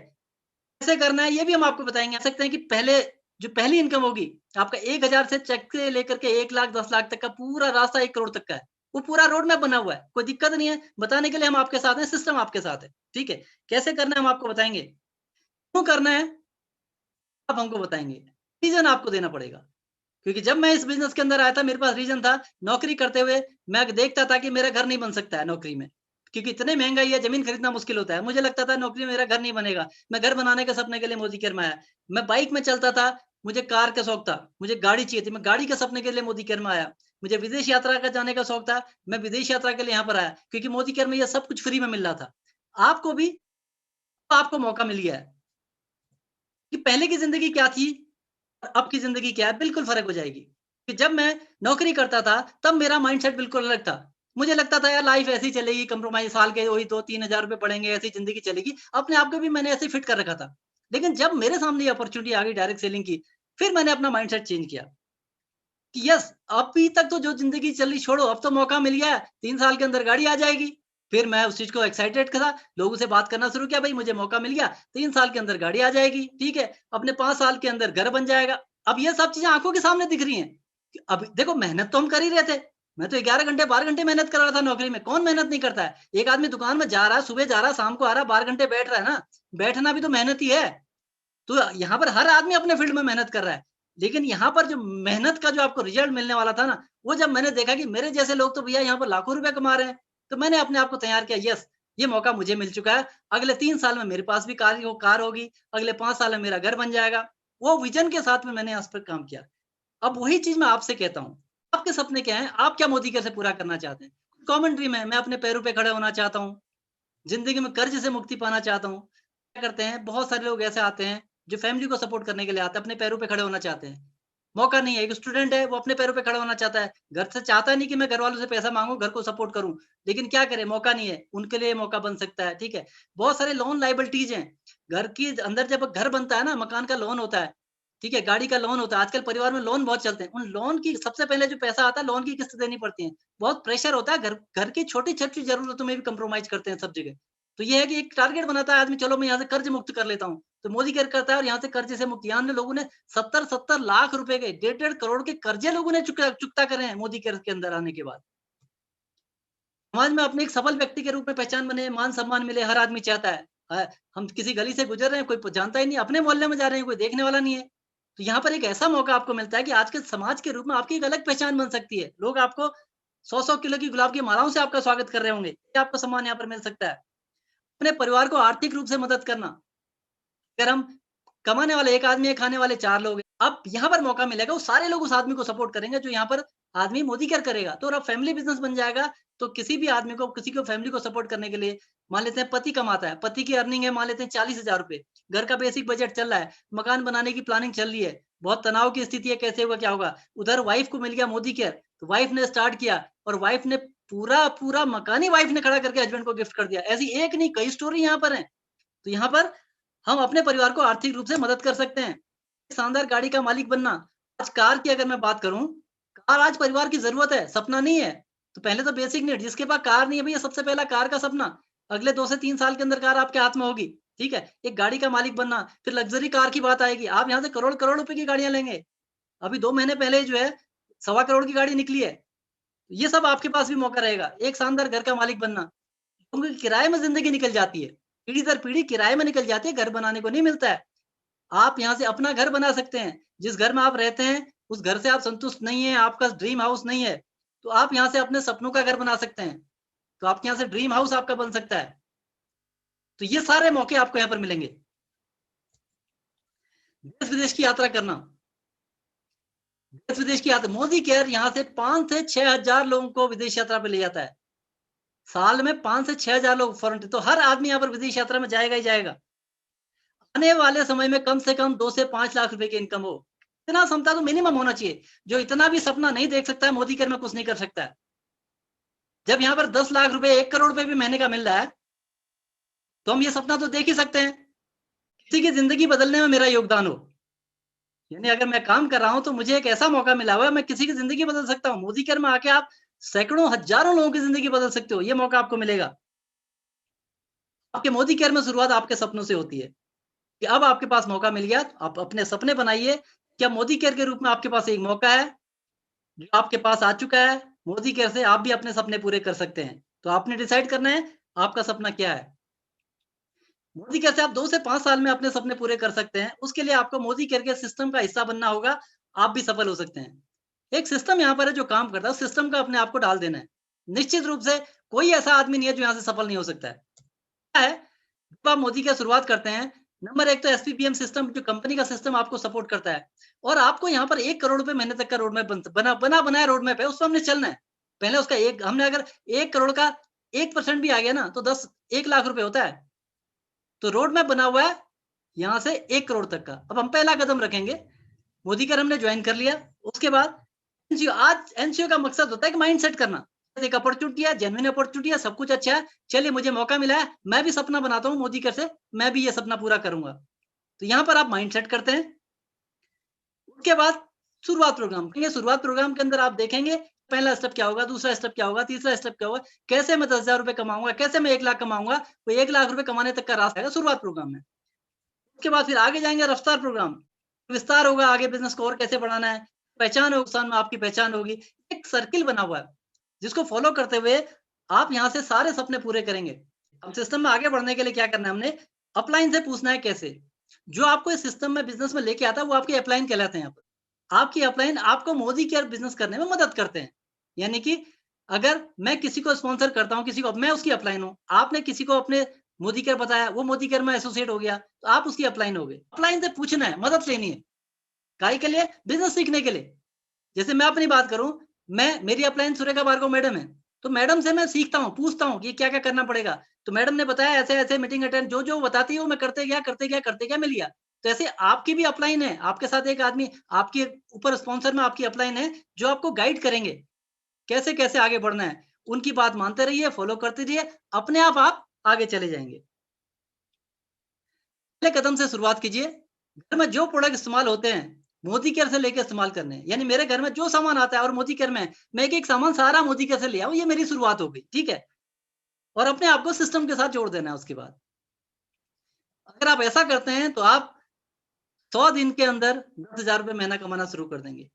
[SPEAKER 1] कैसे करना है ये भी हम आपको बताएँगे। कह सकते हैं कि पहले जो पहली इनकम होगी, आपका 1000 से चेक से लेकर के 1 लाख 10 लाख तक का पूरा रास्ता 1 करोड़ तक का है। वो पूरा रोड मैप बना हुआ है, कोई दिक्कत नहीं है, बताने के लिए हम आपके साथ हैं, सिस्टम आपके साथ है, ठीक है? कैसे करना है हम आपको बताएँगे, क्यों करना है आप हमको बताएँगे, रीज़न आपको देना पड़ेगा। क्योंकि जब मैं इस बिज़नेस के अंदर आया था, मेरे पास रीज़न था, नौकरी करते हुए मैं देखता था कि मेरा घर नहीं बन सकता है नौकरी में, क्योंकि इतनी महँगाई है, ज़मीन खरीदना मुश्किल होता है। मुझे लगता था नौकरी में मेरा घर नहीं बनेगा, मैं घर बनाने के सपने के लिए मोदी केयर में आया। मैं बाइक में चलता था, मुझे कार का शौक था, मुझे गाड़ी चाहिए थी, मैं गाड़ी के सपने के लिए मोदी केयर में आया। मुझे विदेश यात्रा का जाने का शौक था, मैं विदेश यात्रा के लिए यहाँ पर आया, क्योंकि मोदी केयर में ये सब कुछ फ्री में मिल रहा था। आपको भी आपको मौका मिल गया है कि पहले की ज़िंदगी क्या थी और अब की ज़िंदगी क्या है, बिल्कुल फ़र्क हो जाएगी। कि जब मैं नौकरी करता था, तब मेरा माइंडसेट बिल्कुल अलग था। मुझे लगता था यार लाइफ़ ऐसे ही चलेगी, कंप्रोमाइज़ साल के वही 2-3 हज़ार रुपए पड़ेंगे, ऐसी ज़िंदगी चलेगी। अपने आप को भी मैंने ऐसे ही फिट कर रखा था। लेकिन जब मेरे सामने ये अपॉर्च्युनिटी आ गई डायरेक्ट सेलिंग की, फिर मैंने अपना माइंडसेट चेंज किया कि यस, अभी तक तो जो ज़िंदगी चल रही छोड़ो, अब तो मौका मिल गया है, 3 साल के अंदर गाड़ी आ जाएगी। फिर मैं उस चीज़ को एक्साइटेड था, लोगों से बात करना शुरू किया, भई मुझे मौका मिल गया, 3 साल के अंदर गाड़ी आ जाएगी, ठीक है? अपने 5 साल के अंदर घर बन जाएगा। अब ये सब चीज़ें आँखों के सामने दिख रही हैं। कि अब देखो मेहनत तो हम कर ही रहे थे। मैं तो 11 घंटे, 12 घंटे मेहनत कर रहा था नौकरी में, कौन मेहनत नहीं करता है? एक आदमी दुकान में जा रहा है, सुबह जा रहा है, शाम को आ रहा है, 12 घंटे बैठ रहा है ना, बैठना भी तो मेहनत ही है। तो यहाँ पर हर आदमी अपने फील्ड में मेहनत कर रहा है। लेकिन यहाँ पर जो मेहनत का जो आपको रिजल्ट मिलने वाला था ना, वो जब मैंने देखा कि मेरे जैसे लोग तो भैया यहाँ पर लाखों रुपए कमा रहे हैं, तो मैंने अपने आप को तैयार किया, यस, ये मौका मुझे मिल चुका है। अगले 3 साल में मेरे पास भी कार होगी, अगले 5 साल में मेरा घर बन जाएगा। वो विज़न के साथ में मैंने इस पर काम किया। अब वही चीज़ मैं आपसे कहता हूँ, आपके सपने क्या हैं? आप क्या मोदी कैसे पूरा करना चाहते हैं? कॉमन ड्रीम है, मैं अपने पैरों पे खड़े होना चाहता हूँ। ज़िंदगी में कर्ज़ से मुक्ति पाना चाहता हूँ। क्या करते हैं, बहुत सारे लोग ऐसे आते हैं, जो फैमिली को सपोर्ट करने के लिए आते हैं, अपने पैरों पे खड़े होना चाहते हैं। मौका नहीं है, एक स्टूडेंट है, वो अपने पैरों पे खड़ा होना चाहता है। घर से चाहता नहीं कि मैं घरवालों से पैसा माँगूँ, घर को सपोर्ट करूँ। लेकिन क्या करें, मौका नहीं है, उनके लिए मौका बन सकता है, ठीक है? बहुत सारे लोन लायबिलिटीज़ हैं। घर के अंदर जब घर बनता है ना, मकान का लोन होता है, ठीक है? गाड़ी का लोन होता है, आजकल परिवार में लोन बहुत चलते हैं। उन लोन की सबसे पहले जो पैसा आता है, लोन की किस्त देनी पड़ती है। बहुत प्रेशर होता है, घर घर की छोटी-छोटी ज़रूरतों में भी कंप्रोमाइज़ करते हैं सब जगह। तो ये है कि एक टारगेट बनाता है आदमी, चलो मैं यहाँ से कर्ज मुक्त कर लेता हूँ। तो मोदी केयर करता है और यहाँ से कर्ज से मुक्त। यहाँ ने लोगों ने 70-70 लाख रुपए के, डेढ़-डेढ़ करोड़ के कर्जे लोगों ने चुकता करे हैं मोदी केयर के अंदर आने के बाद। समाज में अपने एक सफल व्यक्ति के रूप में पहचान बने, मान-सम्मान मिले, हर आदमी चाहता है। हम किसी गली से गुज़र रहे हैं, कोई जानता ही नहीं, अपने मोहल्ले में जा रहे हैं, कोई देखने वाला नहीं है। तो यहाँ पर एक ऐसा मौका आपको मिलता है कि आज के समाज के रूप में आपकी एक अलग पहचान बन सकती है। लोग आपको 100-100 किलो की गुलाब की मालाओं से आपका स्वागत कर रहे होंगे। ये आपको सम्मान यहाँ पर मिल सकता है। अपने परिवार को आर्थिक रूप से मदद करना। अगर हम कमाने वाले 1 आदमी है, खाने वाले 4 लोग हैं। अब यहाँ पर मौका मिलेगा, वो सारे लोग उस आदमी को सपोर्ट करेंगे जो यहाँ पर आदमी मोदी केयर करेगा। तो अब फैमिली बिज़नेस बन जाएगा, तो किसी भी आदमी को, किसी को फैमिली को सपोर्ट करने के लिए, मान लेते हैं पति कमाता है, पति की अर्निंग है मान लेते हैं 40,000 रुपए, घर का बेसिक बजट चल रहा है, मकान बनाने की प्लानिंग चल रही है, बहुत तनाव की स्थिति है, कैसे होगा, क्या होगा? उधर वाइफ को मिल गया मोदी केयर, तो वाइफ ने स्टार्ट किया और वाइफ ने पूरा मकान ही वाइफ ने खड़ा करके हस्बैंड को गिफ्ट कर दिया। ऐसी एक नहीं, कई स्टोरी यहाँ पर हैं। तो यहाँ पर हम अपने परिवार को आर्थिक रूप से मदद कर सकते हैं। शानदार गाड़ी का मालिक बनना। आज कार की अगर मैं बात करूँ, कार आज परिवार की ज़रूरत है, सपना नहीं है। तो पहले तो बेसिक नीड, जिसके पास कार नहीं है भैया, सबसे पहला कार का सपना। अगले 2 से 3 साल के अंदर कार आपके हाथ में होगी, ठीक है? एक गाड़ी का मालिक बनना, फिर लग्ज़री कार की बात आएगी। आप यहाँ से करोड़-करोड़ रुपए की गाड़ियाँ लेंगे। अभी 2 महीने पहले जो है, सवा करोड़ की गाड़ी निकली है। ये सब आपके पास भी मौका रहेगा। एक शानदार घर का मालिक बनना। क्योंकि किराए में ज़िंदगी निकल जाती है। पीढ़ी दर पीढ़ी किराए में निकल जाती है, घर बनाने को नहीं मिलता है। आप यहाँ से अपना घर बना सकते हैं। जिस घर में आप रहते हैं, उस घर से आप संतुष्ट नहीं हैं, आपका ड्रीम हाउस नहीं है, तो आप यहाँ से अपने सपनों का घर बना सकते हैं। तो आपके यहाँ से ड्रीम हाउस आपका बन सकता है। तो ये सारे मौके आपको यहाँ पर मिलेंगे। देश-विदेश की यात्रा करना। देश-विदेश की यात्रा, मोदी केयर यहाँ से 5 से 6 हज़ार लोगों को विदेश यात्रा पे ले जाता है। साल में 5 से 6 हज़ार लोग फॉरेन, तो हर आदमी यहाँ पर विदेश यात्रा में जाएगा ही जाएगा। आने वाले समय में कम से कम 2 से 5 लाख रुपए की इनकम हो। इतना क्षमता तो मिनिमम होना चाहिए। जो इतना भी सपना नहीं देख सकता है, मोदी केयर में कुछ नहीं कर सकता है। जब यहाँ पर 10 लाख रुपए, 1 करोड़ रुपए भी महीने का मिल रहा है, तो हम ये सपना तो देख ही सकते हैं, किसी की ज़िंदगी बदलने में मेरा योगदान हो। यानी अगर मैं काम कर रहा हूँ, तो मुझे एक ऐसा मौका मिला हुआ है, मैं किसी की ज़िंदगी बदल सकता हूँ। मोदी केयर में आके आप सैकड़ों, हज़ारों लोगों की ज़िंदगी बदल सकते हो। ये मौका आपको मिलेगा। आपके मोदी केयर में शुरुआत आपके सपनों से होती है, कि अब आपके पास मौका मिल गया, तो आप अपने सपने बनाइए। क्या मोदी केयर के रूप में आपके पास एक मौका है, जो आपके पास आ चुका है। मोदी केयर से आप भी अपने सपने पूरे कर सकते हैं। तो आपने डिसाइड करना है आपका सपना क्या है। मोदी केयर से आप 2 से 5 साल में अपने सपने पूरे कर सकते हैं। उसके लिए आपको मोदी केयर के सिस्टम का हिस्सा बनना होगा, आप भी सफल हो सकते हैं। एक सिस्टम यहाँ पर है जो काम करता है, उस सिस्टम का अपने आप को डाल देना है। निश्चित रूप से कोई ऐसा आदमी नहीं है जो यहाँ से सफल नहीं हो सकता है। क्या है, जब आप मोदी की शुरुआत करते हैं, नंबर 1 तो एसपीपीएम सिस्टम जो कंपनी का सिस्टम आपको सपोर्ट करता है और आपको यहाँ पर 1 करोड़ रुपए महीने तक का रोड मैप बनाया रोड मैप है, उस पर हमने चलना है। पहले उसका एक हमने अगर 1 करोड़ का 1% भी आ गया ना, तो 1 लाख रुपए होता है। तो रोड मैप बना हुआ है यहाँ से 1 करोड़ तक का। अब हम पहला कदम रखेंगे, मोदी केयर हमने ज्वाइन कर लिया। उसके बाद एनजीओ, आज एनजीओ का मकसद होता है कि माइंड सेट करना। एक अपॉर्चुनिटी है, जेन्युइन अपॉर्चुनिटी है, सब कुछ अच्छा है। चलिए मुझे मौका मिला है, मैं भी सपना बनाता हूँ मोदी केयर से, मैं भी ये सपना पूरा करूंगा। तो यहाँ पर आप माइंड सेट करते हैं। उसके बाद शुरुआत प्रोग्राम, शुरुआत प्रोग्राम के अंदर आप देखेंगे पहला स्टेप क्या होगा, दूसरा स्टेप क्या होगा, तीसरा स्टेप क्या होगा, कैसे मैं 10,000 रुपए कमाऊंगा, कैसे मैं 1 लाख कमाऊंगा। वो 1 लाख रुपए कमाने तक का रास्ता है शुरुआत प्रोग्राम में। उसके बाद फिर आगे जाएंगे रफ्तार प्रोग्राम, विस्तार होगा, आगे बिजनेस को और कैसे बढ़ाना है, पहचान होगी, में आपकी पहचान होगी। एक सर्किल बना हुआ है जिसको फॉलो करते हुए आप यहाँ से सारे सपने पूरे करेंगे। अब सिस्टम में आगे बढ़ने के लिए क्या करना है, हमने अपलाइन से पूछना है कैसे। जो आपको इस सिस्टम में बिजनेस में लेके आता है वो आपके अपलाइन कहलाते हैं। आपकी अपलाइन आपको मोदी केयर बिजनेस करने में मदद करते हैं। यानी कि अगर मैं किसी को स्पॉन्सर करता हूँ, किसी को, मैं उसकी अपलाइन हूँ, आपने किसी को अपने मोदी केयर बताया, वो मोदी केयर में एसोसिएट हो गया, तो आप उसकी अपलाइन हो गए। अपलाइन से पूछना है, मदद लेनी है, काहे के लिए, बिजनेस सीखने के लिए। जैसे मैं अपनी बात करूं, मेरी अपलाइन सुरेखा भार्गव मैडम है, तो मैडम से मैं सीखता हूँ, पूछता हूँ कि क्या क्या करना पड़ेगा। तो मैडम ने बताया ऐसे ऐसे मीटिंग अटेंड, जो जो बताती है वो मैं करते गया तो ऐसे आपकी भी अपलाइन है, आपके साथ एक आदमी आपके ऊपर स्पॉन्सर में आपकी अपलाइन है जो आपको गाइड करेंगे कैसे कैसे आगे बढ़ना है। उनकी बात मानते रहिए, फॉलो करते रहिए, अपने आप आगे चले जाएंगे। पहले कदम से शुरुआत कीजिए। घर में जो प्रोडक्ट इस्तेमाल होते हैं मोदी केयर से लेकर इस्तेमाल करने, यानी मेरे घर में जो सामान आता है और मोदी केयर में, मैं एक सामान सारा मोदी केयर से ले आऊं, ये मेरी शुरुआत हो गई, ठीक है। और अपने आप को सिस्टम के साथ जोड़ देना है। उसके बाद अगर आप ऐसा करते हैं तो आप 100 दिन के अंदर 10,000 रुपए महीना कमाना शुरू कर देंगे।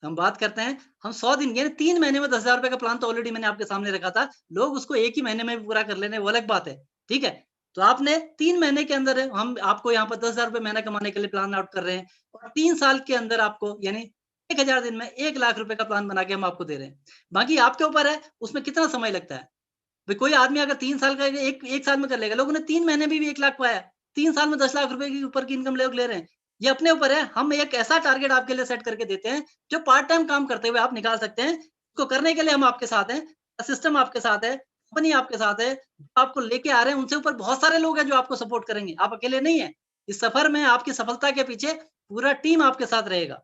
[SPEAKER 1] हम बात करते हैं, हम 100 दिन यानी 3 महीने में 10,000 रुपए का प्लान तो ऑलरेडी मैंने आपके सामने रखा था। लोग उसको 1 ही महीने में भी पूरा कर लेने, वो अलग बात है, ठीक है। तो आपने 3 महीने के अंदर हम आपको यहाँ पर 10,000 रुपए महीना कमाने के लिए प्लान आउट कर रहे हैं और 3 साल के अंदर आपको यानी 1,000 दिन में 1 लाख रुपए का प्लान बना के हम आपको दे रहे हैं। बाकी आपके ऊपर है उसमें कितना समय लगता है। भाई कोई आदमी अगर 3 साल का एक साल में कर लेगा, लोगों ने 3 महीने में भी 1 लाख पाया, 3 साल में 10 लाख रुपए के ऊपर की इनकम लोग ले रहे हैं। ये अपने ऊपर है। हम एक ऐसा टारगेट आपके लिए सेट करके देते हैं जो पार्ट टाइम काम करते हुए आप निकाल सकते हैं। इसको करने के लिए हम आपके साथ हैं, सिस्टम आपके साथ है, कंपनी आपके साथ है, आपको लेके आ रहे हैं, उनसे ऊपर बहुत सारे लोग हैं जो आपको सपोर्ट करेंगे। आप अकेले नहीं है। इस सफर में आपकी सफलता के पीछे पूरा टीम आपके साथ रहेगा।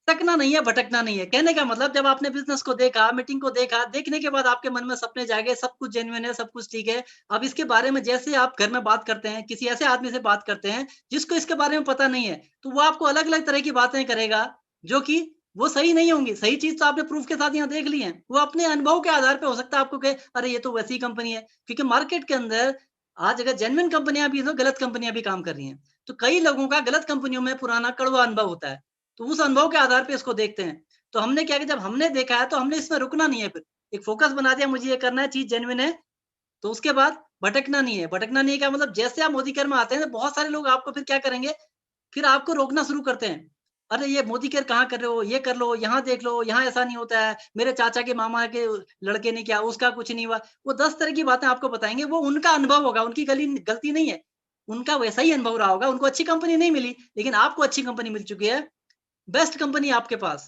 [SPEAKER 1] भटकना नहीं है, भटकना नहीं है। कहने का मतलब जब आपने बिज़नेस को देखा, मीटिंग को देखा, देखने के बाद आपके मन में सपने जागे, सब कुछ जेन्युइन है, सब कुछ ठीक है। अब इसके बारे में जैसे आप घर में बात करते हैं, किसी ऐसे आदमी से बात करते हैं, जिसको इसके बारे में पता नहीं है, तो वो आपको अलग-अलग तरह की बातें करेगा, जो कि वो सही नहीं होंगी। सही चीज़ तो आपने प्रूफ के साथ यहाँ देख ली है। वो अपने अनुभव के आधार पे हो सकता है आपको कहे, "अरे! ये तो वैसी कंपनी है।" क्योंकि मार्केट के अंदर आज अगर जेन्युइन कंपनियाँ भी हैं, तो गलत कंपनियाँ भी काम कर रही हैं। तो कई लोगों का गलत कंपनियों में पुराना कड़वा अनुभव होता है। तो उस अनुभव के आधार पे इसको देखते हैं। तो हमने क्या किया, जब हमने देखा है तो हमने इसमें रुकना नहीं है फिर। एक फ़ोकस बना दिया, मुझे ये करना है, चीज़ जेन्युइन है, तो उसके बाद भटकना नहीं है। भटकना नहीं है का मतलब जैसे आप मोदी केयर में आते हैं तो बहुत सारे लोग आपको फिर क्या करेंगे, फिर आपको रोकना शुरू करते हैं। अरे ये मोदी केयर कहाँ कर रहे हो? ये कर लो, यहाँ देख लो, यहाँ ऐसा नहीं होता है। मेरे चाचा के मामा के लड़के ने किया, उसका कुछ नहीं हुआ। वो 10 तरह की बातें आपको बताएँगे, वो उनका अनुभव होगा, उनकी गलती नहीं है। उनका वैसा ही अनुभव रहा होगा, उनको अच्छी कंपनी नहीं मिली, लेकिन आपको अच्छी कंपनी मिल चुकी है। बेस्ट कंपनी आपके पास,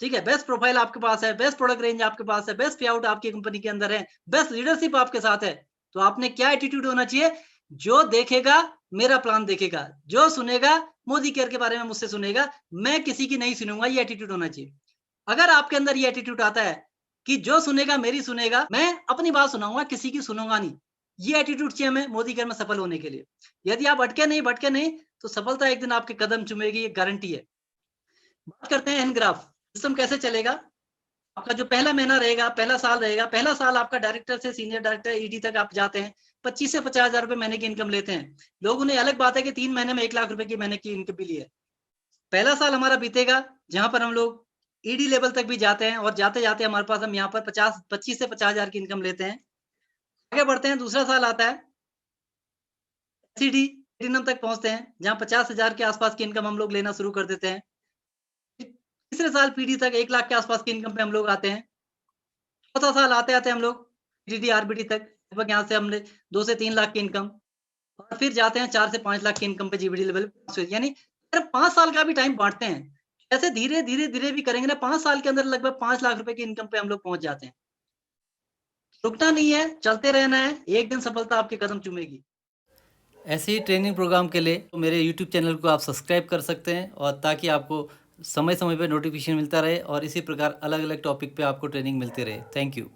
[SPEAKER 1] ठीक है, बेस्ट प्रोफाइल आपके पास है, बेस्ट प्रोडक्ट रेंज आपके पास है, बेस्ट पे आउट आपकी कंपनी के अंदर है, बेस्ट लीडरशिप आपके साथ है। तो आपने क्या एटीट्यूड होना चाहिए, जो देखेगा मेरा प्लान देखेगा, जो सुनेगा मोदी केयर के बारे में मुझसे सुनेगा, मैं किसी की नहीं सुनूंगा, ये एटीट्यूड होना चाहिए। अगर आपके अंदर ये एटीट्यूड आता है कि जो सुनेगा मेरी सुनेगा, मैं अपनी बात सुनाऊंगा, किसी की सुनूंगा नहीं, ये एटीट्यूड चाहिए हमें मोदी केयर में सफल होने के लिए। यदि आप भटके नहीं तो सफलता एक दिन आपके कदम चूमेगी, ये गारंटी है। बात करते हैं एन ग्राफ सिस्टम कैसे चलेगा। आपका जो पहला महीना रहेगा, पहला साल रहेगा, पहला साल आपका डायरेक्टर से सीनियर डायरेक्टर ईडी तक आप जाते हैं, 25 से 50,000 रुपए महीने की इनकम लेते हैं। लोग, उन्हें अलग बात है कि 3 महीने में 1 लाख रुपए की महीने की इनकम भी ली है। पहला साल हमारा बीतेगा जहां पर हम लोग ईडी लेवल तक भी जाते हैं और जाते-जाते हमारे पास हम यहाँ पर 25 से 50,000 की इनकम लेते हैं। आगे बढ़ते हैं, दूसरा साल आता है एससीडी प्लैटिनम तक पहुँचते हैं, जहाँ 50,000 के आसपास की इनकम हम लोग लेना शुरू कर देते हैं। तीसरे साल पीडी तक 1 लाख के आसपास की इनकम पे हम लोग आते हैं। चौथा साल आते-आते हम लोग पीडीडी आरबीडी तक, लगभग यहाँ से हमने 2 से 3 लाख की इनकम और फिर जाते हैं 4 से 5 लाख की इनकम पे जीबीडी लेवल पे। यानी अगर 5 साल का भी टाइम बाँटते हैं, ऐसे धीरे भी करेंगे ना 5 साल के अंदर लगभग 5 लाख रुपए की इनकम पे हम लोग पहुँच जाते हैं। रुकना नहीं है, चलते रहना है, एक दिन सफलता आपके कदम चूमेगी। ऐसे ही ट्रेनिंग प्रोग्राम के लिए तो मेरे यूट्यूब चैनल को आप सब्सक्राइब कर सकते हैं और ताकि आपको समय-समय पे नोटिफिकेशन मिलता रहे और इसी प्रकार अलग-अलग टॉपिक पे आपको ट्रेनिंग मिलती रहे। Thank you.